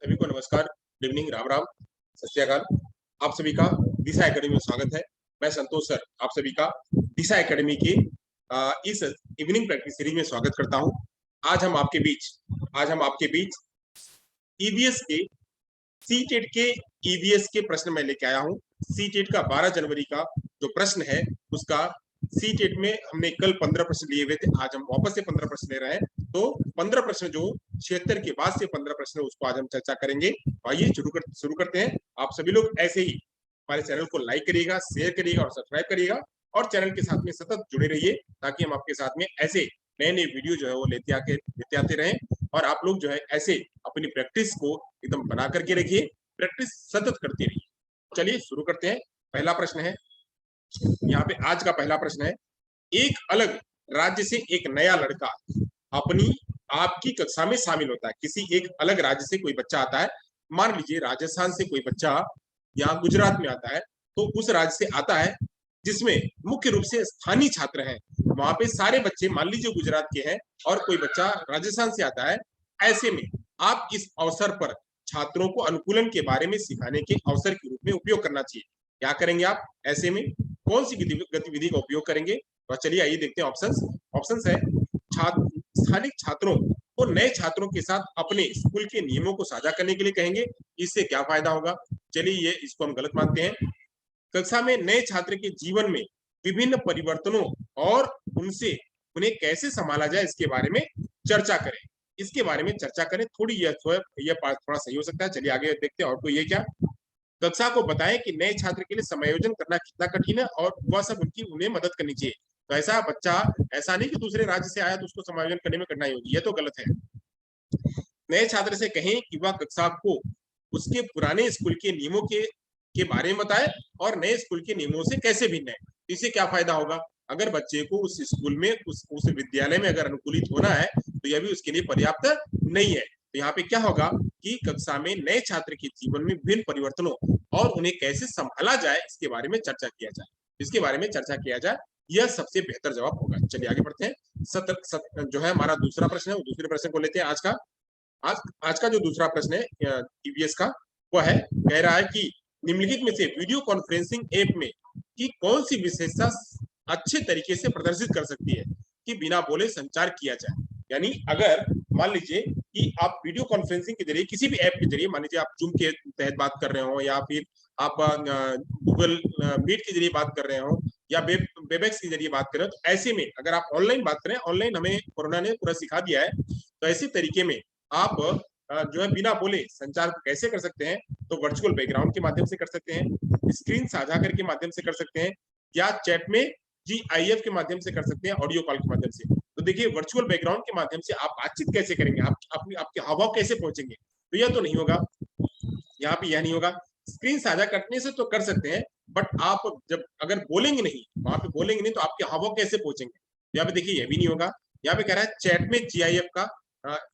सभी को नमस्कार, गुड इवनिंग, राम राम, सत श्री अकाल। आप सभी का दिशा एकेडमी में स्वागत है। मैं संतोष सर आप सभी का दिशा एकेडमी की इस इवनिंग प्रैक्टिस सीरीज में स्वागत करता हूं। आज हम आपके बीच ईवीएस के सीटेट के ईवीएस के प्रश्न मैं लेके आया हूं। सीटेट का 12 जनवरी का जो प्रश्न है उसका सीटेट में हमने कल 15 प्रश्न लिए हुए थे, आज हम वापस से 15 प्रश्न ले रहे हैं। तो 15 प्रश्न जो 76 के बाद से 15 प्रश्न उसको आज हम चर्चा करेंगे। आइए शुरू करते हैं। आप सभी लोग ऐसे ही हमारे चैनल को लाइक करिएगा, शेयर करिएगा और सब्सक्राइब करिएगा और चैनल के साथ में सतत जुड़े रहिए ताकि हम आपके साथ में ऐसे नए नए वीडियो जो है वो लेते आते रहें और आप लोग जो है ऐसे अपनी प्रैक्टिस को एकदम बना करके रखिए, प्रैक्टिस सतत करते रहिए। चलिए शुरू करते हैं। पहला प्रश्न है यहाँ पे, आज का पहला प्रश्न है, एक अलग राज्य से एक नया लड़का अपनी आपकी कक्षा में शामिल होता है। किसी एक अलग राज्य से कोई बच्चा आता है, मान लीजिए राजस्थान से कोई बच्चा यहाँ गुजरात में आता है, तो उस राज्य से आता है जिसमें मुख्य रूप से स्थानीय छात्र हैं। वहां पे सारे बच्चे मान लीजिए गुजरात के हैं और कोई बच्चा राजस्थान से आता है। ऐसे में आप इस अवसर पर छात्रों को अनुकूलन के बारे में सिखाने के अवसर के रूप में उपयोग करना चाहिए। क्या करेंगे आप? ऐसे में कौन सी गतिविधि का उपयोग करेंगे? तो चलिए आइए देखते हैं ऑप्शंस है। स्थानिक छात्रों को नए छात्रों के साथ अपने स्कूल के नियमों को साझा करने के लिए कहेंगे। इससे क्या फायदा होगा? चलिए इसको हम गलत मानते हैं। कक्षा में नए छात्र के जीवन में विभिन्न परिवर्तनों और उन्हें कैसे संभाला जाए इसके बारे में चर्चा करें। इसके बारे में चर्चा करें। थोड़ी यह थोड़ा सही हो सकता है। चलिए आगे देखते हैं। और कोई ये क्या? कक्षा को बताएं कि नए छात्र के लिए समायोजन करना कितना कठिन है और वह सब उन्हें मदद करनी चाहिए। तो ऐसा बच्चा ऐसा नहीं कि दूसरे राज्य से आया तो उसको समायोजन करने में कठिनाई होगी, ये तो गलत है। नए छात्र से कहें कि वह कक्षा को उसके पुराने स्कूल के नियमों के बारे में बताए और नए स्कूल के नियमों से कैसे भिन्न है। इससे क्या फायदा होगा? अगर बच्चे को उस स्कूल में उस विद्यालय में अगर अनुकूलित होना है तो यह भी उसके लिए पर्याप्त नहीं है। तो यहाँ पे क्या होगा कि कक्षा में नए छात्र के जीवन में विभिन्न परिवर्तनों और उन्हें कैसे संभाला जाए इसके बारे में चर्चा किया जाए। इसके बारे में चर्चा किया जाए, यह सबसे बेहतर जवाब होगा। चलिए आगे बढ़ते हैं। जो है हमारा दूसरा प्रश्न है, वो दूसरे प्रश्न को लेते हैं। आज का जो दूसरा प्रश्न है ईवीएस का, वो है, कह रहा है कि निम्नलिखित में से वीडियो कॉन्फ्रेंसिंग ऐप में की कौन सी विशेषता अच्छे तरीके से प्रदर्शित कर सकती है कि बिना बोले संचार किया जाए। यानी अगर मान लीजिए कि आप वीडियो कॉन्फ्रेंसिंग के जरिए किसी भी ऐप के जरिए, मान लीजिए आप जूम के तहत बात कर रहे हो या फिर आप गूगल मीट के जरिए बात कर रहे हो या वेबएक्स के जरिए बात कर रहे हो, तो ऐसे में अगर आप ऑनलाइन बात करें, ऑनलाइन हमें कोरोना ने पूरा सिखा दिया है, तो ऐसे तरीके में आप जो है बिना बोले संचार कैसे कर सकते हैं? तो वर्चुअल बैकग्राउंड के माध्यम से कर सकते हैं, स्क्रीन साझा करके माध्यम से कर सकते हैं, या चैट में GIF के माध्यम से कर सकते हैं, ऑडियो कॉल के माध्यम से। तो देखिए वर्चुअल बैकग्राउंड के माध्यम से आप बातचीत कैसे करेंगे, आपके हाव कैसे पहुंचेंगे? तो यह तो नहीं होगा, यहाँ पे यह नहीं होगा। स्क्रीन साझा करने से तो कर सकते हैं, बट आप जब अगर बोलेंगे नहीं, वहां पे बोलेंगे नहीं, तो आपके हाव कैसे पहुंचेंगे? यहाँ पे देखिए यह भी नहीं होगा। यहाँ पे कह रहा है चैट में GIF का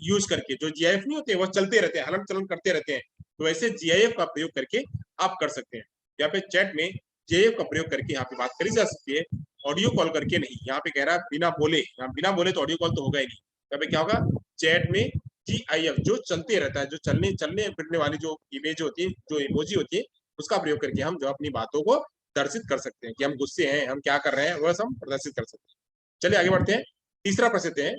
यूज करके, जो GIF नहीं होते वह चलते रहते हैं, हलन चलन करते रहते हैं, तो ऐसे GIF का प्रयोग करके आप कर सकते हैं। यहाँ पे चैट में GIF का प्रयोग करके यहाँ पे बात करी जा सकती है, ऑडियो कॉल करके नहीं। यहाँ पे कह रहा है बिना बोले, यहाँ बिना बोले तो ऑडियो कॉल तो होगा ही नहीं। यहाँ पे क्या होगा? चैट में GIF जो चलते रहता है, जो चलने फिरने वाली जो इमेज होती है, जो इमोजी होती है, उसका प्रयोग करके हम जो अपनी बातों को दर्शित कर सकते हैं कि हम गुस्से हैं, हम क्या कर रहे हैं, वह सब प्रदर्शित कर सकते हैं। चलिए आगे बढ़ते हैं। तीसरा प्रश्न है,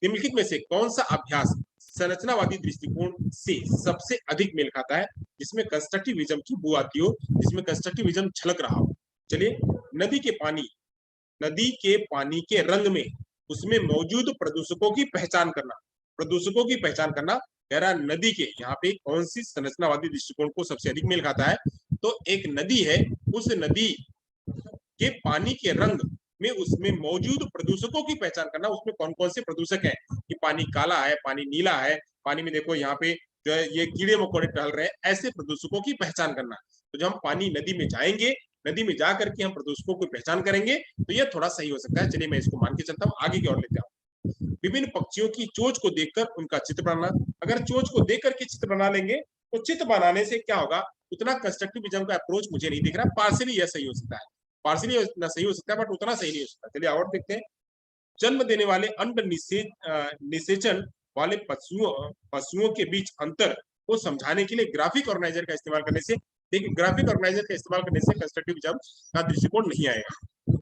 निम्नलिखित में से कौन सा अभ्यास संरचनावादी दृष्टिकोण से सबसे अधिक मेल खाता है, जिसमें कंस्ट्रक्टिविज्म की बू आती हो, जिसमें कंस्ट्रक्टिविज्म छलक रहा हो? चलिए, नदी के पानी के रंग में उसमें मौजूद प्रदूषकों की पहचान करना। कह रहा नदी के यहाँ पे कौन सी संरचनावादी दृष्टिकोण को सबसे अधिक मेल खाता है? तो एक नदी है, उस नदी के पानी के रंग में उसमें मौजूद प्रदूषकों की पहचान करना। उसमें कौन कौन से प्रदूषक हैं कि पानी काला है, पानी नीला है, पानी में देखो यहाँ पे जो है ये कीड़े मकोड़े टहल रहे हैं, ऐसे प्रदूषकों की पहचान करना। तो जब हम पानी नदी में जाएंगे, नदी में जाकर के हम प्रदूषकों की पहचान करेंगे, तो यह थोड़ा सही हो सकता है। चलिए मैं इसको मान के चलता हूँ, आगे की ओर लेते हैं। विभिन्न पक्षियों की चोंच को देखकर उनका चित्र बनाना। अगर चोंच को देख करके चित्र बना लेंगे तो चित्र बनाने से क्या होगा? उतना कंस्ट्रक्टिविज्म का अप्रोच मुझे नहीं दिख रहा। पार्शियली यह सही हो सकता है, पार्शियली सही हो सकता है, बट उतना सही नहीं हो सकता। चलिए और देखते हैं। जन्म देने वाले अंड निषेचन वाले पशुओं के बीच अंतर को समझाने के लिए ग्राफिक ऑर्गेनाइजर का इस्तेमाल करने से, देखिए ग्राफिक ऑर्गेनाइजर का इस्तेमाल करने से कंस्ट्रक्टिविज्म का दृष्टिकोण नहीं आएगा।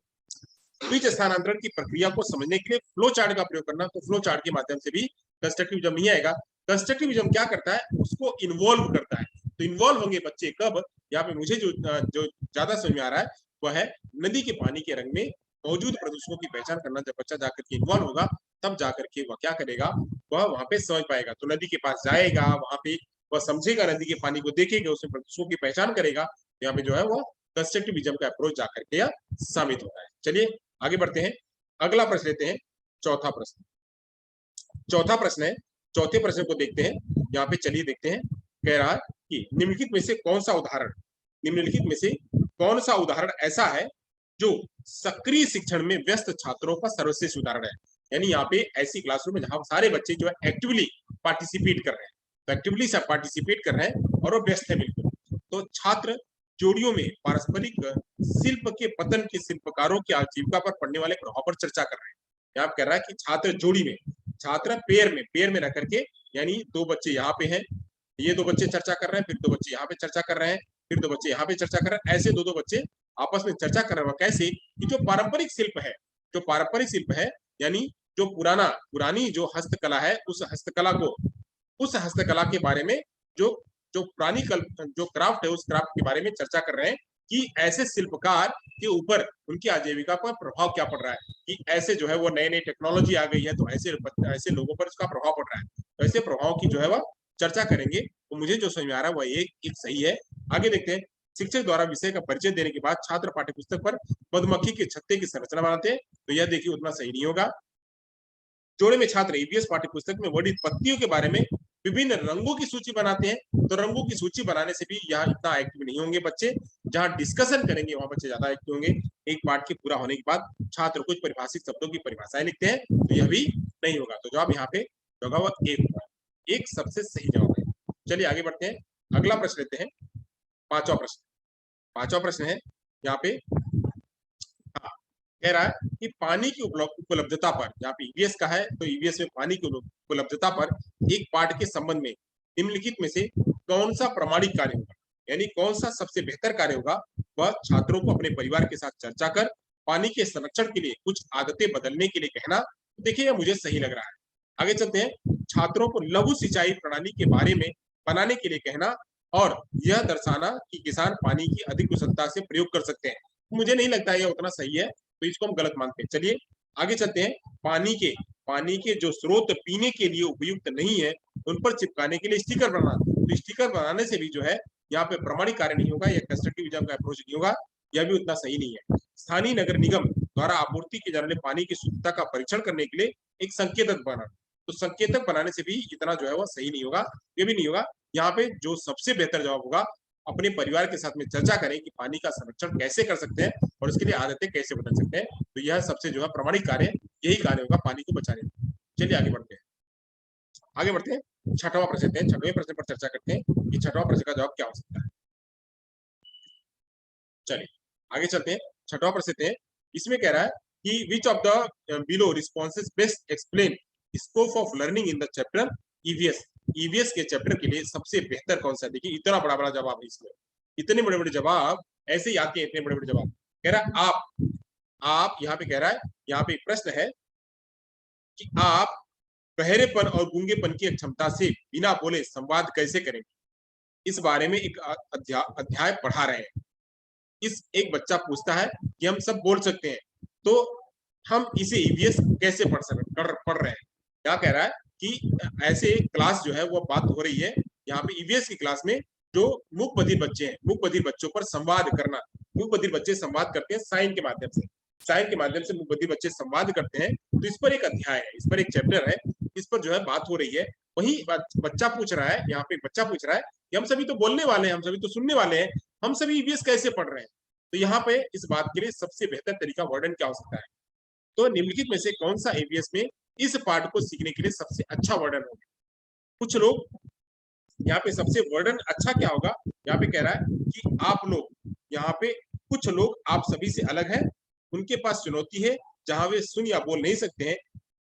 बीज स्थानांतरण की प्रक्रिया को समझने के लिए फ्लो चार्ट का प्रयोग करना, तो फ्लो चार्ट के माध्यम से भी कंस्ट्रक्टिविज्म नहीं आएगा। कंस्ट्रक्टिविज्म क्या करता है, उसको इन्वॉल्व करता है। तो इन्वॉल्व होंगे बच्चे कब, यहाँ पे मुझे जो ज्यादा समझ में आ रहा है वह है नदी के पानी के रंग में मौजूद प्रदूषकों की पहचान करना। जब बच्चा जाकर के इन्वॉल्व होगा तब जाकर के वह क्या करेगा, वह वहां पे समझ पाएगा। तो नदी के पास जाएगा, वहां पे वह समझेगा, नदी के पानी को देखेगा, उसमें प्रदूषकों की पहचान करेगा। यहाँ पे जो है वो कंस्ट्रक्टिविज्म का अप्रोच जाकर के साबित होता है। चलिए आगे बढ़ते हैं, अगला प्रश्न लेते हैं, चौथा प्रश्न। चौथा प्रश्न है, चौथे प्रश्न को देखते हैं यहाँ पे। चलिए देखते हैं, कह रहा है कि निम्नलिखित में से कौन सा उदाहरण, निम्नलिखित में से कौन सा उदाहरण ऐसा है जो सक्रिय शिक्षण में व्यस्त छात्रों का सर्वश्रेष्ठ उदाहरण है। यानी यहाँ पे ऐसी क्लासरूम में जहां सारे बच्चे जो है एक्टिवली पार्टिसिपेट कर रहे हैं, तो एक्टिवली सब पार्टिसिपेट कर रहे हैं और वो व्यस्त है बिल्कुल। तो छात्र जोड़ियों में पारस्परिक शिल्प के पतन के शिल्पकारों की आजीविका पर पड़ने वाले प्रभाव पर चर्चा कर रहे हैं। यहाँ कह रहा है कि छात्र जोड़ी में, छात्र पेयर में रह करके, यानी दो बच्चे यहाँ पे हैं, ये दो बच्चे चर्चा कर रहे हैं, फिर दो बच्चे यहाँ पे चर्चा कर रहे हैं, फिर दो बच्चे यहाँ पे चर्चा कर रहे हैं, ऐसे दो बच्चे आपस में चर्चा कर रहे हैं। कैसे कि जो पारंपरिक शिल्प है, जो पारंपरिक शिल्प है, यानी जो पुरानी जो हस्तकला है, उस हस्तकला के बारे में, जो जो पुरानी जो क्राफ्ट है, उस क्राफ्ट के बारे में चर्चा कर रहे हैं कि ऐसे शिल्पकार के ऊपर उनकी आजीविका पर प्रभाव क्या पड़ रहा है, कि ऐसे जो है वो नई टेक्नोलॉजी आ गई है, तो ऐसे लोगों पर इसका प्रभाव पड़ रहा है। तो ऐसे प्रभाव की जो है वह चर्चा करेंगे। तो मुझे जो समझ में आ रहा है वह एक सही है। आगे देखते हैं, शिक्षक द्वारा विषय का परिचय देने के बाद छात्र पाठ्यपुस्तक पर मधुमक्खी के छत्ते की संरचना बनाते हैं, तो यह देखिए उतना सही नहीं होगा। जोड़े में छात्र ईवीएस पाठ्यपुस्तक में वर्णित पत्तियों के बारे में विभिन्न रंगों की सूची बनाते हैं, तो रंगों की सूची बनाने से भी यहाँ इतना एक्टिव नहीं होंगे बच्चे। जहां डिस्कशन करेंगे वहां बच्चे ज्यादा एक्टिव होंगे। एक पाठ के पूरा होने के बाद छात्र कुछ परिभाषित शब्दों की परिभाषाएं लिखते हैं, तो यह भी नहीं होगा। तो जवाब यहाँ पे होगा वह एक होगा, एक सबसे सही जवाब है। चलिए आगे बढ़ते हैं, अगला प्रश्न लेते हैं, पांचवा प्रश्न। पांचवा प्रश्न है यहाँ पे, कह रहा है कि पानी की उपलब्धता पर, यहाँ पे ईवीएस का है, तो ईवीएस में पानी की उपलब्धता पर एक पाठ के संबंध में निम्नलिखित में से कौन सा प्रामाणिक कार्य होगा, यानी कौन सा सबसे बेहतर कार्य होगा, वह छात्रों को अपने परिवार के साथ चर्चा कर पानी के संरक्षण के लिए कुछ आदतें बदलने के लिए कहना। देखिए यह मुझे सही लग रहा है। आगे चलते हैं, छात्रों को लघु सिंचाई प्रणाली के बारे में बनाने के लिए कहना और यह दर्शाना कि किसान पानी की अधिक कुशलता से प्रयोग कर सकते हैं। मुझे नहीं लगता यह उतना सही है, तो इसको हम गलत मानते हैं। चलिए आगे चलते हैं, पानी के जो स्रोत पीने के लिए उपयुक्त नहीं है उन पर चिपकाने के लिए स्टिकर बनाना, तो स्टिकर बनाने से भी जो है यहाँ पे प्रमाणिक कार्य नहीं होगा, यह कंस्ट्रक्टिविज्म का अप्रोच नहीं होगा, यह भी उतना सही नहीं है। स्थानीय नगर निगम द्वारा आपूर्ति की जाने वाले पानी की शुद्धता का परीक्षण करने के लिए एक संकेतक बनाना, तो संकेतक बनाने से भी इतना जो है वह सही नहीं होगा, ये भी नहीं होगा। यहाँ पे जो सबसे बेहतर जवाब होगा, अपने परिवार के साथ में चर्चा करें कि पानी का संरक्षण कैसे कर सकते हैं और इसके लिए आदतें कैसे बदल सकते हैं, तो यह सबसे जो है प्रामाणिक कार्य, यही कार्य होगा पानी को बचाने में। चलिए आगे बढ़ते हैं, आगे बढ़ते हैं, छठवां प्रश्न लेते हैं। छठवें प्रश्न पर चर्चा करते हैं कि छठवां प्रश्न का जवाब क्या हो सकता है। चलिए आगे चलते हैं, छठवां प्रश्न लेते हैं। इसमें कह रहा है कि which of the below responses best explain scope of learning in the chapter EVS. EVS के चैप्टर के लिए सबसे बेहतर कौन सा। देखिए इतना बड़ा बड़ा जवाब है इसमें, इतने बड़े बड़े जवाब ऐसे ही आते हैं, इतने बड़े बड़े जवाब। कह रहा है आप यहाँ पे कह रहा है, यहाँ पे प्रश्न है कि आप बहरेपन और गूंगेपन की क्षमता से बिना बोले संवाद कैसे करेंगे, इस बारे में एक अध्याय पढ़ा रहे हैं। एक बच्चा पूछता है कि हम सब बोल सकते हैं, तो हम इसे ईवीएस कैसे पढ़ रहे हैं। क्या कह रहा है कि ऐसे क्लास जो है वो बात हो रही है यहाँ पे ईवीएस की क्लास में, जो मूक बधिर बच्चे हैं, मूक बधिर बच्चों पर संवाद करना। मूक बधिर बच्चे संवाद करते हैं साइन के माध्यम से, साइन के माध्यम से मूक बधिर बच्चे संवाद करते हैं। तो इस पर एक अध्याय है, इस पर एक चैप्टर है, इस पर जो है बात हो रही है। वही बच्चा पूछ रहा है, यहाँ पे बच्चा पूछ रहा है कि हम सभी तो बोलने वाले हैं, हम सभी तो सुनने वाले हैं, हम सभी ईवीएस कैसे पढ़ रहे हैं। तो यहाँ पे इस बात के लिए सबसे बेहतर तरीका वर्णन क्या हो सकता है, तो निम्नलिखित में से कौन सा ईवीएस में इस पाठ को सीखने के लिए सबसे अच्छा वर्णन होगा। कुछ लोग यहाँ पे सबसे वर्णन अच्छा क्या होगा, यहाँ पे कह रहा है कि आप लोग, यहाँ पे कुछ लोग आप सभी से अलग हैं, उनके पास चुनौती है जहां वे सुन या बोल नहीं सकते हैं।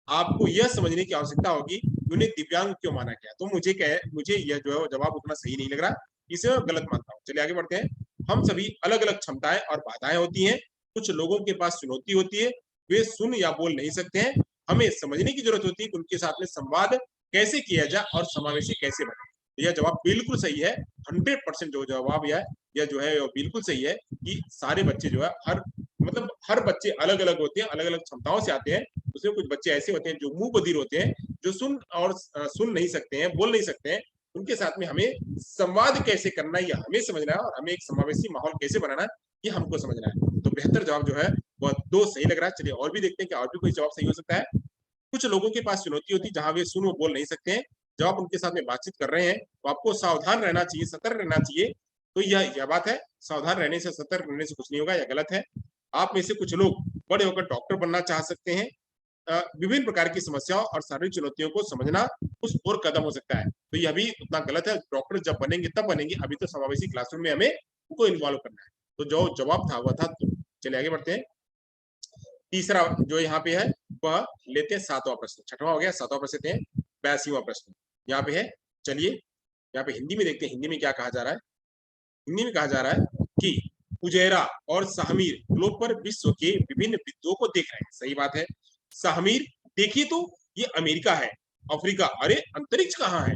आपको यह समझने की आवश्यकता होगी उन्हें दिव्यांग क्यों माना गया? तो मुझे यह जो है जवाब उतना सही नहीं लग रहा, इसे मैं गलत मानता हूँ। चलिए आगे बढ़ते हैं। हम सभी अलग-अलग क्षमताएं और बाधाएं होती हैं। कुछ लोगों के पास चुनौती होती है, वे सुन या बोल नहीं सकते हैं। हमें समझने की जरूरत होती है कि उनके साथ में संवाद कैसे किया जाए और समावेशी कैसे बने। यह जवाब बिल्कुल सही है। 100% जो जवाब यह जो है बिल्कुल सही है कि सारे बच्चे जो है हर बच्चे अलग अलग होते हैं, अलग अलग क्षमताओं से आते हैं। उसमें कुछ बच्चे ऐसे होते हैं जो मुंह बधिर होते हैं, जो सुन नहीं सकते हैं, बोल नहीं सकते हैं। उनके साथ में हमें संवाद कैसे करना है, हमें समझना है, और हमें एक समावेशी माहौल कैसे बनाना है, ये हमको समझना है। तो बेहतर जवाब जो है वह 2 सही लग रहा है। चलिए और भी देखते हैं कि और भी कोई जवाब सही हो सकता है। कुछ लोगों के पास चुनौती होती है जहां वे सुन व बोल नहीं सकते हैं। जब आप उनके साथ में बातचीत कर रहे हैं तो आपको सावधान रहना चाहिए, सतर्क रहना चाहिए। तो यह बात है, सावधान रहने से, सतर्क रहने से कुछ नहीं होगा, यह गलत है। आप में से कुछ लोग बड़े होकर डॉक्टर बनना चाह सकते हैं। विभिन्न प्रकार की समस्याओं और शारीरिक चुनौतियों को समझना उस और कदम हो सकता है। तो यह भी उतना गलत है। डॉक्टर जब बनेंगे तब बनेंगे, अभी तो समावेशी क्लासरूम में हमें उनको इन्वॉल्व करना है। तो जो जवाब था वह था तो। चलिए आगे बढ़ते हैं। तीसरा जो यहाँ पे है वह लेते हैं 7वां प्रश्न। 6वां हो गया, 7वां प्रश्न लेते हैं। 82वां प्रश्न यहाँ पे है। चलिए यहाँ पे हिंदी में देखते हैं, हिंदी में क्या कहा जा रहा है। हिंदी में कहा जा रहा है कि उजैरा और शाहमीर ग्लोब पर विश्व के विभिन्न बिंदुओं को देख रहे हैं। सही बात है। शाहमीर देखिए तो ये अमेरिका है, अफ्रीका, अरे अंतरिक्ष कहाँ है?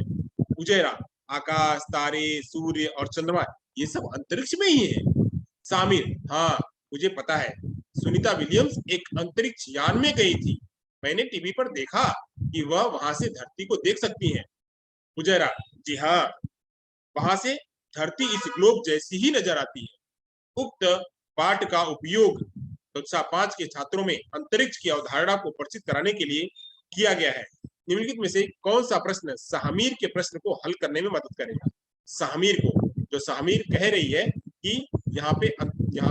उजैरा आकाश, तारे, सूर्य और चंद्रमा, ये सब अंतरिक्ष में ही है। शामिर, हाँ मुझे पता है, सुनीता विलियम्स एक अंतरिक्ष यान में गई थी। मैंने टीवी पर देखा कि वह वहां से धरती को देख सकती हैं। उजैरा, जी हाँ, वहां से धरती इस ग्लोब जैसी ही नजर आती है। उक्त पाठ का उपयोग कक्षा 5 के छात्रों में अंतरिक्ष की अवधारणा को परिचित कराने के लिए किया गया है। निम्नलिखित में से कौन सा प्रश्न शाहमीर के प्रश्न को हल करने में मदद करेगा? शाहमीर को, जो शाहमीर कह रही है कि यहाँ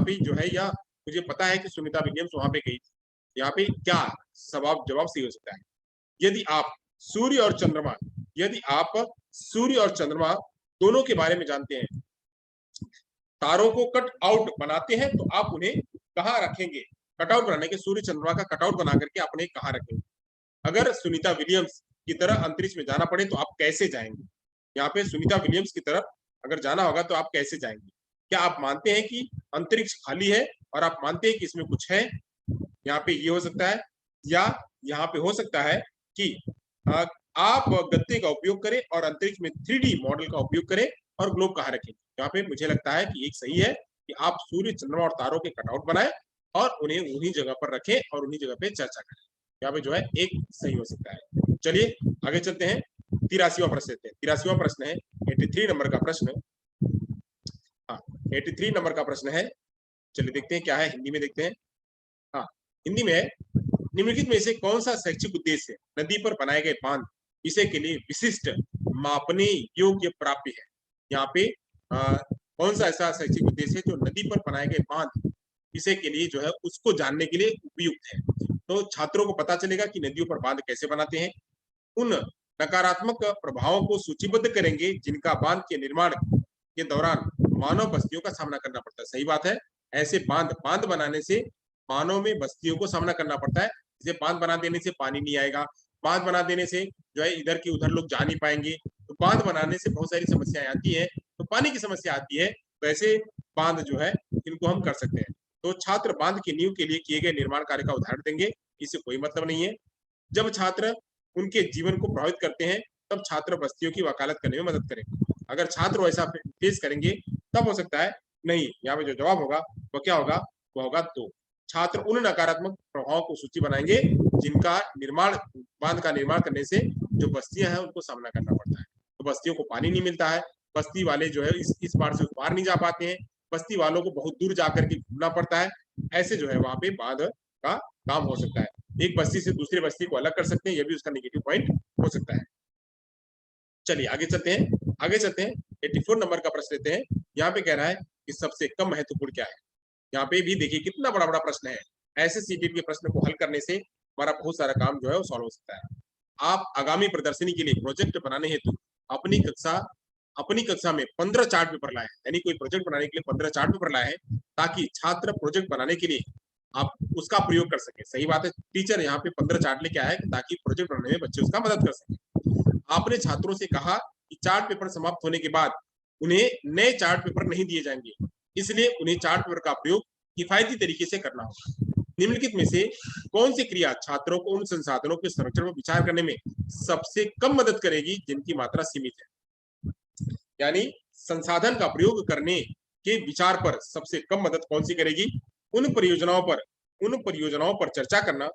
पे जो है, या मुझे पता है कि सुनीता विलियम्स वहां पे गई थी, यहाँ पे क्या जवाब सही हो सकता है? यदि आप सूर्य और चंद्रमा यदि आप सूर्य और चंद्रमा दोनों के बारे में जानते हैं, तारों को कट आउट बनाते हैं, तो आप उन्हें कहाँ रखेंगे? कट आउट बनाने के, सूर्य चंद्रमा का कट आउट बना करके आप उन्हें कहाँ रखेंगे? अगर सुनीता विलियम्स की तरह अंतरिक्ष में जाना पड़े तो आप कैसे जाएंगे? यहाँ पे सुनीता विलियम्स की तरफ अगर जाना होगा तो आप कैसे जाएंगे? क्या आप मानते हैं कि अंतरिक्ष खाली है और आप मानते हैं कि इसमें कुछ है? यहाँ पे ये हो सकता है, या यहाँ पे हो सकता है कि आप गत्ते का उपयोग करें और अंतरिक्ष में 3D मॉडल का उपयोग करें और ग्लोब कहाँ रखें। यहाँ पे मुझे लगता है कि एक सही है कि आप सूर्य, चंद्रमा और तारों के कटआउट बनाएं और उन्हें उन्हीं जगह पर रखें और उन्हीं जगह पे चर्चा करें। यहाँ पे जो है एक सही हो सकता है। चलिए आगे चलते हैं। 83वां प्रश्न लेते हैं। 83वां प्रश्न है 83 नंबर का प्रश्न। हाँ, 83 नंबर का प्रश्न है। चलिए देखते हैं क्या है, हिंदी में देखते हैं। हाँ, हिंदी में है। निम्नलिखित में से कौन सा शैक्षिक उद्देश्य नदी पर बनाए गए बांध विषय के लिए विशिष्ट मापने योग्य प्राप्य है? यहाँ पे कौन सा ऐसा शैक्षिक उद्देश्य है जो नदी पर बनाए गए बांध विषय के लिए जो है उसको जानने के लिए उपयुक्त है? तो छात्रों को पता चलेगा कि नदियों पर बांध कैसे बनाते हैं। उन नकारात्मक प्रभावों को सूचीबद्ध करेंगे जिनका बांध के निर्माण के दौरान मानव बस्तियों का सामना करना पड़ता है। सही बात है। ऐसे बांध बनाने से मानव में बस्तियों को सामना करना पड़ता है। जैसे बांध बना देने से पानी नहीं आएगा, बांध बना देने से जो है इधर की उधर लोग जा नहीं पाएंगे। तो बांध बनाने से बहुत सारी समस्याएं आती है। तो पानी की समस्या आती है, तो ऐसे बांध जो है इनको हम कर सकते हैं। तो छात्र बांध की नींव के लिए किए गए निर्माण कार्य का उदाहरण देंगे, इससे कोई मतलब नहीं है। जब छात्र उनके जीवन को प्रभावित करते हैं तब छात्र बस्तियों की वकालत करने में मदद करेंगे। अगर छात्र वैसा फेस करेंगे तब हो सकता है नहीं। यहाँ पे जो जवाब होगा वो क्या होगा? वो होगा 2। छात्र उन नकारात्मक प्रभावों को सूची बनाएंगे जिनका निर्माण, बांध का निर्माण करने से जो बस्तियां हैं उनको सामना करना पड़ता है। तो बस्तियों को पानी नहीं मिलता है, बस्ती वाले जो है इस बार से उस पार नहीं जा पाते हैं, बस्ती वालों को बहुत दूर जाकर के घूमना पड़ता है। ऐसे जो है वहां पे बांध का काम हो सकता है। एक बस्ती से दूसरी बस्ती को अलग कर सकते हैं, यह भी उसका नेगेटिव पॉइंट हो सकता है। चलिए आगे चलते हैं। 84 नंबर का प्रश्न लेते हैं। यहाँ पे कह रहा है कि सबसे कम महत्वपूर्ण क्या है? यहाँ पे भी देखिए कितना बड़ा बड़ा प्रश्न है। ऐसे सीटेट के प्रश्न को हल करने से हमारा बहुत सारा काम जो है वो सॉल्व हो सकता है। आप आगामी प्रदर्शनी के लिए प्रोजेक्ट बनाने हेतु अपनी कक्षा में 15 चार्ट पेपर लाए, यानी कोई प्रोजेक्ट बनाने के लिए 15 चार्ट पेपर लाए हैं ताकि छात्र प्रोजेक्ट बनाने के लिए आप उसका प्रयोग कर सके। सही बात है। टीचर यहाँ पे 15 चार्ट लेके आया है ताकि प्रोजेक्ट बनाने में बच्चे उसका मदद कर सके। आपने छात्रों से कहा कि चार्ट पेपर समाप्त होने के बाद उन्हें नए चार्ट पेपर नहीं दिए जाएंगे, इसलिए उन्हें चार्ट पेपर का प्रयोग किफायती तरीके से करना होगा। निम्नलिखित में से कौन सी क्रिया छात्रों को उन संसाधनों के संरक्षण पर विचार करने में सबसे कम मदद करेगी जिनकी मात्रा सीमित है? यानी संसाधन का प्रयोग करने के विचार पर सबसे कम मदद कौन सी करेगी? उन परियोजनाओं पर चर्चा करना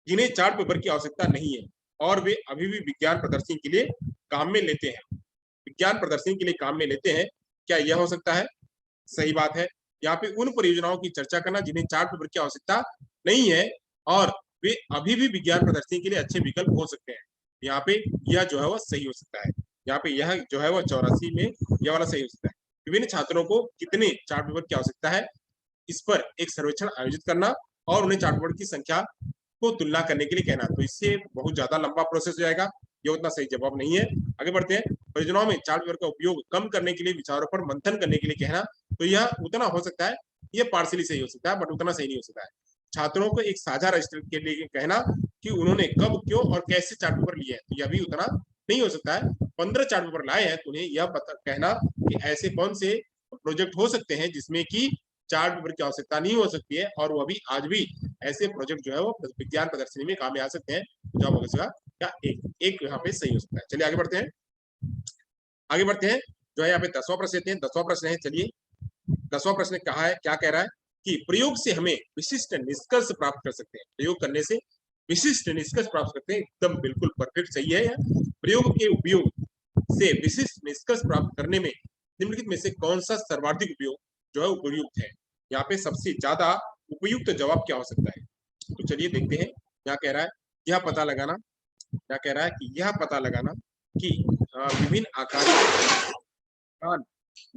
जिन्हें चार्ट पेपर की आवश्यकता नहीं है और वे अभी भी विज्ञान प्रदर्शनी के लिए काम में लेते हैं। विज्ञान प्रदर्शनी के लिए काम में लेते हैं, क्या यह हो सकता है? सही बात है। यहाँ पे उन परियोजनाओं की चर्चा करना जिन्हें चार्ट पेपर की आवश्यकता नहीं है और वे अभी भी विज्ञान प्रदर्शनी के लिए अच्छे विकल्प हो सकते हैं। यहाँ पे यह जो है वह सही हो सकता है। यहाँ पे यह जो है वह 84 में यह वाला सही हो सकता है। विभिन्न छात्रों को कितने चार्ट पेपर की आवश्यकता है, इस पर एक सर्वेक्षण आयोजित करना और उन्हें चार्ट पेपर की संख्या को तुलना करने के लिए कहना। तो इससे बहुत ज्यादा लंबा प्रोसेस हो जाएगा, ये उतना सही जवाब नहीं है। आगे बढ़ते हैं। परियोजनाओं में चार्ट पेपर का उपयोग कम करने के लिए विचारों पर मंथन करने के लिए कहना, तो यह उतना हो सकता है, ये पार्शियली सही हो सकता है, बट उतना सही नहीं हो सकता है। छात्रों को एक साझा रजिस्टर के लिए कहना कि उन्होंने कब, क्यों और कैसे चार्ट पेपर लिए हैं, तो यह भी उतना नहीं हो सकता है। 15 चार्ट पेपर लाए हैं तो उन्हें यह कहना कि ऐसे कौन से प्रोजेक्ट हो सकते हैं जिसमें कि चार्ट पेपर की आवश्यकता नहीं हो सकती है और वो अभी आज भी ऐसे प्रोजेक्ट जो है वो विज्ञान प्रदर्शनी में काम में आ सकते हैं। जवाब होगा क्या? एक यहाँ पे सही हो सकता है। चलिए आगे बढ़ते हैं। आगे बढ़ते हैं, जो है यहाँ पे 10वां प्रश्न लेते हैं। 10वां प्रश्न है, चलिए 10वां प्रश्न कहा है, क्या कह रहा है कि प्रयोग से हमें विशिष्ट निष्कर्ष प्राप्त कर सकते हैं। प्रयोग करने से विशिष्ट निष्कर्ष प्राप्त करते हैं, एकदम बिल्कुल परफेक्ट सही है। प्रयोग के उपयोग से विशिष्ट निष्कर्ष प्राप्त करने में निम्नलिखित में से कौन सा सर्वाधिक उपयोग जो है उपयुक्त है? यहाँ पे सबसे ज्यादा उपयुक्त जवाब क्या हो सकता है? तो चलिए देखते हैं। यहाँ कह रहा है यह पता लगाना, क्या कह रहा है कि यह पता लगाना कि विभिन्न आकार के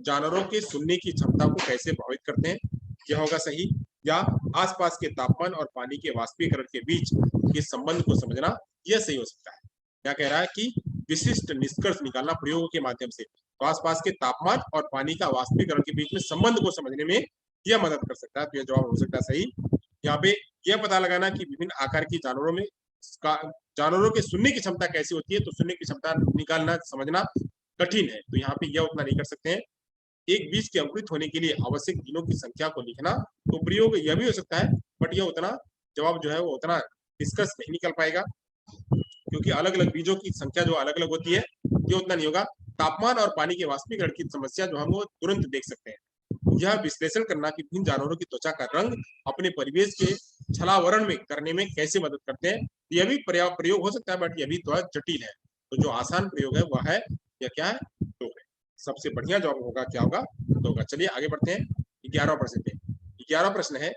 जानवरों के सुनने की क्षमता को कैसे प्रभावित करते हैं, यह होगा सही। या आसपास के तापमान और पानी के वाष्पीकरण के बीच के संबंध को समझना, यह सही हो सकता है। क्या कह रहा है कि विशिष्ट निष्कर्ष निकालना प्रयोगों के माध्यम से, तो आसपास के तापमान और पानी का वाष्पीकरण के बीच में संबंध को समझने में यह मदद कर सकता है, तो यह जवाब हो सकता है सही। यहाँ पे यह पता लगाना कि विभिन्न आकार की जानवरों के सुनने की क्षमता कैसी होती है, तो सुनने की क्षमता निकालना समझना कठिन है, तो यहाँ पे यह उतना नहीं कर सकते हैं। एक बीज के अंकुरित होने के लिए आवश्यक दिनों की संख्या को लिखना, तो प्रयोग यह भी हो सकता है, बट यह उतना जवाब जो है वो उतना निष्कर्ष नहीं निकल पाएगा, क्योंकि अलग अलग बीजों की संख्या जो अलग अलग होती है, ये उतना नहीं होगा। तापमान और पानी के वाष्पीकरण की समस्या जो हम वो तुरंत देख सकते हैं। यह विश्लेषण करना कि विभिन्न जानवरों की त्वचा का रंग अपने परिवेश के छलावरण में करने में कैसे मदद करते हैं, यह भी प्रयोग हो सकता है, बट यह भी थोड़ा जटिल है। तो जो आसान प्रयोग है वह है, यह क्या है? दो है। सबसे बढ़िया जवाब होगा क्या होगा? दो होगा। चलिए आगे बढ़ते हैं 11वां प्रश्न पे। 11वां प्रश्न है,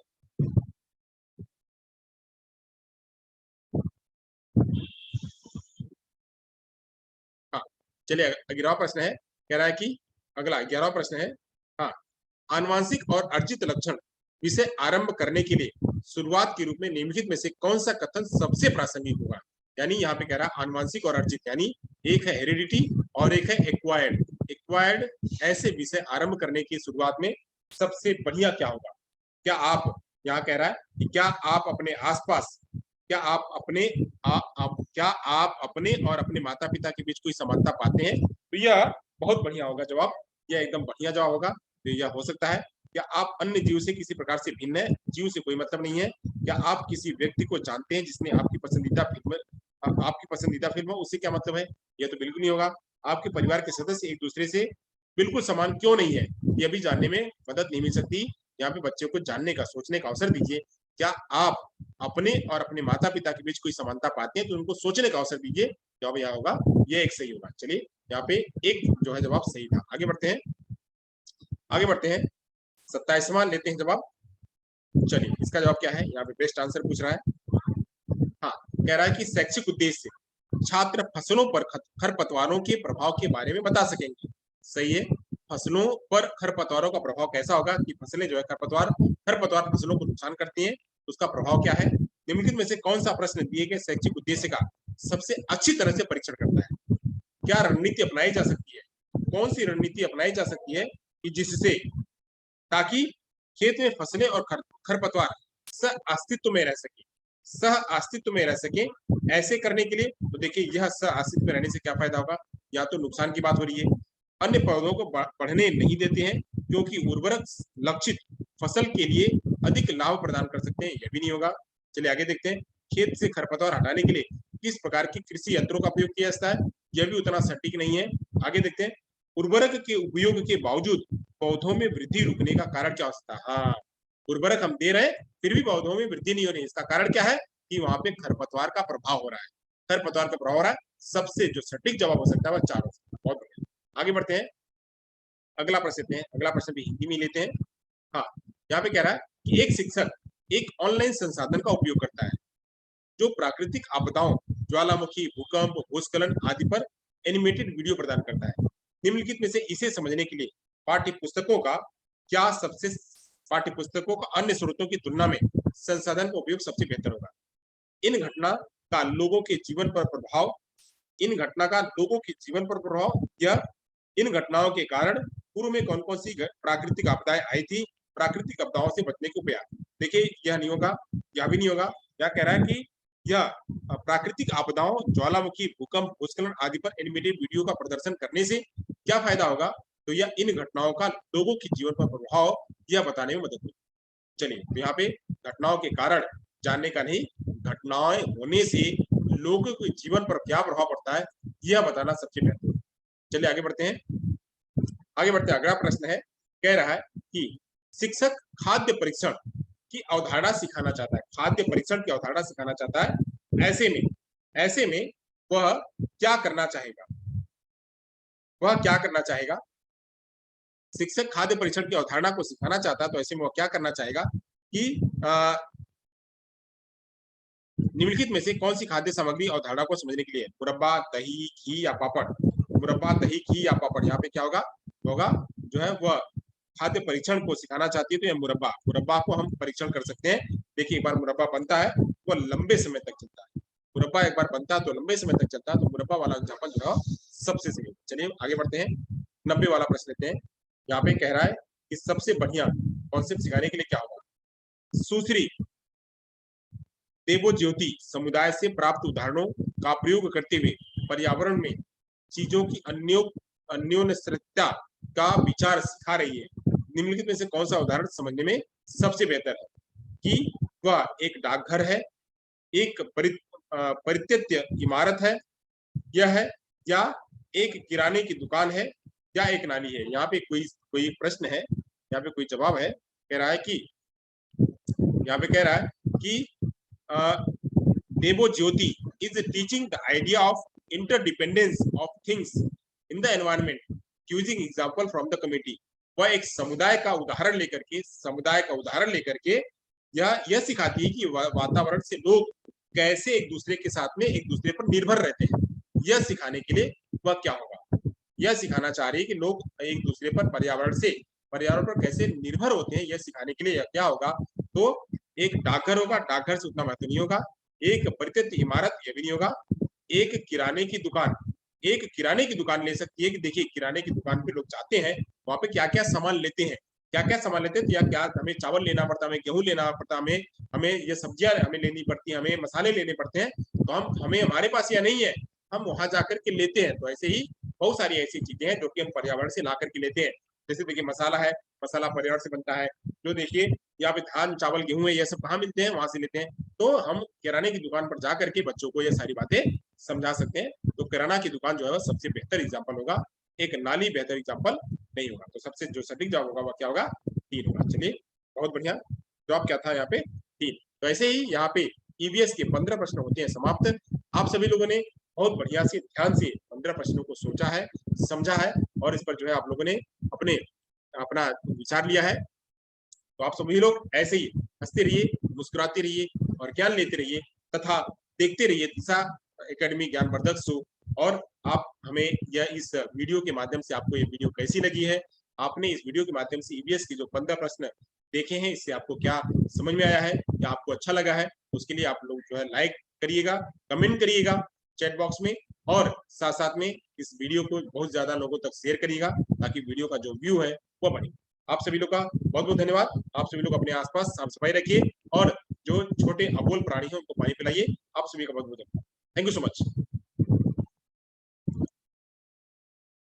हाँ चलिए 11वां प्रश्न है, कह रहा है कि अगला 11वां प्रश्न है, हाँ, आनुवांशिक और अर्जित लक्षण विषय आरंभ करने के लिए शुरुआत के रूप में निम्नलिखित में से कौन सा कथन सबसे प्रासंगिक होगा? यानी यहाँ पे कह रहा है आनुवांशिक और अर्जित, यानी एक है हेरिडिटी और एक है एक्वायर्ड। एक्वायर्ड ऐसे विषय आरंभ करने की शुरुआत में सबसे बढ़िया क्या होगा? क्या आप, यहाँ कह रहा है कि क्या आप अपने आसपास, क्या आप अपने क्या आप अपने और अपने माता पिता के बीच कोई समानता पाते हैं? तो यह बहुत बढ़िया होगा जवाब, यह एकदम बढ़िया जवाब होगा। तो यह हो सकता है। क्या आप अन्य जीव से किसी प्रकार से भिन्न है? जीव से कोई मतलब नहीं है। क्या आप किसी व्यक्ति को जानते हैं जिसने आपकी पसंदीदा फिल्म हो, उससे क्या मतलब है? यह तो बिल्कुल नहीं होगा। आपके परिवार के सदस्य एक दूसरे से बिल्कुल समान क्यों नहीं है, यह भी जानने में मदद नहीं मिल सकती। यहाँ पे बच्चों को जानने का, सोचने का अवसर दीजिए। क्या आप अपने और अपने माता पिता के बीच कोई समानता पाते हैं, तो उनको सोचने का अवसर दीजिए। जवाब यह होगा, यह एक सही होगा। चलिए यहाँ पे एक जो है जवाब सही था। आगे बढ़ते हैं, आगे बढ़ते हैं 27वां लेते हैं जवाब। चलिए इसका जवाब क्या है? यहाँ पे बेस्ट आंसर पूछ रहा है, हाँ कह रहा है कि शैक्षिक उद्देश्य से छात्र फसलों पर खरपतवारों के प्रभाव के बारे में बता सकेंगे। सही है। फसलों पर खरपतवारों का प्रभाव कैसा होगा कि फसलें जो है खरपतवार फसलों को नुकसान करती हैं, उसका प्रभाव क्या है? निम्नलिखित में से कौन सा प्रश्न दिए गए शैक्षिक उद्देश्य का सबसे अच्छी तरह से परीक्षण करता है? क्या रणनीति अपनाई जा सकती है? कौन सी रणनीति अपनाई जा सकती है कि जिससे, ताकि खेत में फसलें और खरपतवार सह अस्तित्व में रह सके? सह अस्तित्व में रह सके। ऐसे करने के लिए तो देखिए यह सह अस्तित्व में रहने से क्या फायदा होगा, या तो नुकसान की बात हो रही है, अन्य पौधों को बढ़ने नहीं देते हैं क्योंकि उर्वरक लक्षित फसल के लिए अधिक लाभ प्रदान कर सकते हैं, यह भी नहीं होगा। चलिए आगे देखते हैं, खेत से खरपतवार हटाने के लिए किस प्रकार के कृषि यंत्रों का उपयोग किया जाता है, यह भी उतना सटीक नहीं है। आगे देखते हैं, उर्वरक के उपयोग के बावजूद पौधों में वृद्धि रुकने का कारण क्या हो सकता है। हाँ, उर्वरक हम दे रहे हैं फिर भी पौधों में वृद्धि नहीं हो रही, इसका कारण क्या है कि वहां पे खरपतवार का प्रभाव हो रहा है, खरपतवार का प्रभाव हो रहा है। सबसे जो सटीक जवाब हो सकता है वह 4 हो सकता है। बहुत बढ़िया, आगे बढ़ते हैं, अगला प्रश्न लेते हैं। अगला प्रश्न भी हिंदी में लेते हैं। हाँ, यहाँ पे कह रहा है कि एक शिक्षक एक ऑनलाइन संसाधन का उपयोग करता है जो प्राकृतिक आपदाओं, ज्वालामुखी, भूकंप, भूस्खलन आदि पर एनिमेटेड वीडियो प्रदान करता है। निम्नलिखित में से इसे समझने के लिए पाठ्य पुस्तकों का क्या सबसे पाठ्य पुस्तकों का अन्य स्रोतों की तुलना में संसाधन का उपयोग सबसे बेहतर होगा। इन घटना का लोगों के जीवन पर प्रभाव, इन घटना का लोगों के जीवन पर प्रभाव, या इन घटनाओं के कारण पूर्व में कौन कौन सी प्राकृतिक आपदाएं आई थी, प्राकृतिक आपदाओं से बचने के उपाय। देखिए यह नहीं होगा, यह भी नहीं होगा। क्या कह रहा है कि यह प्राकृतिक आपदाओं, ज्वालामुखी, भूकंप, भूस्खलन आदि पर एनिमेटेड वीडियो का प्रदर्शन करने से क्या फायदा होगा, तो यह इन घटनाओं का लोगों के जीवन पर प्रभाव यह बताने में मदद मिलेगी। चलिए तो यहाँ पे घटनाओं के कारण जानने का नहीं, घटनाएं होने से लोगों के जीवन पर क्या प्रभाव पड़ता है यह बताना सबसे बेहतर। चलिए आगे बढ़ते हैं, आगे बढ़ते हैं। अगला प्रश्न है, कह रहा है कि शिक्षक खाद्य परीक्षण की अवधारणा सिखाना चाहता है, खाद्य परीक्षण की अवधारणा सिखाना चाहता है। ऐसे में वह क्या करना चाहेगा, वह क्या करना चाहेगा। शिक्षक खाद्य परीक्षण की अवधारणा को सिखाना चाहता है तो ऐसे में वह क्या करना चाहेगा कि निम्नलिखित में से कौन सी खाद्य सामग्री अवधारणा को समझने के लिए, मुरब्बा, दही, घी या पापड़। मुरब्बा, दही, घी या पापड़, यहाँ पे क्या होगा, होगा जो है वह खाद्य परीक्षण को सिखाना चाहती है तो यह मुरब्बा, मुरब्बा को हम परीक्षण कर सकते हैं। देखिए एक बार मुरब्बा बनता है वह लंबे समय तक चलता है, मुरब्बा एक बार बनता है तो लंबे समय तक चलता है, तो मुरब्बा वाला एग्जाम्पल जो है सबसे सही। चलिए आगे बढ़ते हैं, 90 वाला प्रश्न लेते हैं। यहाँ पे कह रहा है कि सबसे बढ़िया कॉन्सेप्ट सिखाने के लिए क्या होगा। सुश्री देवो ज्योति समुदाय से प्राप्त उदाहरणों का प्रयोग करते हुए पर्यावरण में चीजों की अन्योन्यता का विचार सिखा रही है। निम्नलिखित में से कौन सा उदाहरण समझने में सबसे बेहतर है, कि वह एक डाकघर है, एक परित्यक्त इमारत है, यह है, या एक किराने की दुकान है, या एक नाली है। यहाँ पे कोई प्रश्न है, यहाँ पे कोई जवाब है। कह रहा है कि यहाँ पे कह रहा है कि देवो ज्योति is teaching the idea of interdependence of things in the environment using example from the community। वह एक समुदाय का उदाहरण लेकर के यह सिखाती है कि वातावरण से लोग कैसे एक दूसरे के साथ में एक दूसरे पर निर्भर रहते हैं। यह सिखाने के लिए वह क्या होगा, यह सिखाना चाह रही है कि लोग एक दूसरे पर पर्यावरण पर कैसे निर्भर होते हैं, यह सिखाने के लिए क्या होगा। तो एक डाकघर होगा, डाकघर से उतना महत्व नहीं होगा। एक परित्यक्त इमारत, यह भी नहीं होगा। एक किराने की दुकान ले सकती है कि देखिए किराने की दुकान पे लोग जाते हैं, वहां पे क्या क्या सामान लेते हैं, तो या क्या हमें चावल लेना पड़ता है, हमें गेहूं लेना पड़ता है, हमें ये सब्जियां हमें लेनी पड़ती है, हमें मसाले लेने पड़ते हैं, तो हमें हमारे पास यह नहीं है, हम वहां जाकर के लेते हैं। तो ऐसे ही बहुत सारी ऐसी चीजें हैं जो कि हम पर्यावरण से ला करके लेते हैं। जैसे देखिए मसाला है, मसाला पर्यावरण से बनता है। जो देखिए यहाँ पे धान, चावल, गेहूं है, ये सब कहाँ मिलते हैं, वहां से लेते हैं। तो हम किराने की दुकान पर जा करके बच्चों को ये सारी बातें समझा सकते हैं। तो किराना की दुकान जो है सबसे बेहतर एग्जाम्पल होगा, एक नाली बेहतर एग्जाम्पल नहीं होगा। तो सबसे जो सटीक जवाब होगा वह क्या होगा, 3 होगा। चलिए बहुत बढ़िया, जवाब क्या था यहाँ पे, 3। तो ऐसे ही यहाँ पे ईवीएस के 15 प्रश्न होते हैं समाप्त। आप सभी लोगों ने बहुत बढ़िया से ध्यान से 15 प्रश्नों को सोचा है, समझा है, और इस पर जो है आप लोगों ने अपना विचार लिया है। तो आप सभी लोग ऐसे ही हंसते रहिए, मुस्कुराते रहिए और ज्ञान लेते रहिए, तथा देखते रहिए दिशा एकेडमी ज्ञानवर्धक शो। और आप हमें इस वीडियो के माध्यम से आपको ये वीडियो कैसी लगी है, आपने इस वीडियो के माध्यम से ईवीएस के जो 15 प्रश्न देखे हैं, इससे आपको क्या समझ में आया है, क्या आपको अच्छा लगा है, उसके लिए आप लोग जो है लाइक करिएगा, कमेंट करिएगा चैट बॉक्स में, और साथ साथ में इस वीडियो को बहुत ज्यादा लोगों तक शेयर करिएगा ताकि वीडियो का जो व्यू है वो बढ़े। आप सभी लोग का बहुत बहुत धन्यवाद। आप सभी लोग अपने आसपास साफ सफाई रखिए और जो छोटे अबोल प्राणी हैं उनको पानी पिलाइए। आप सभी का बहुत बहुत धन्यवाद। Thank you so much.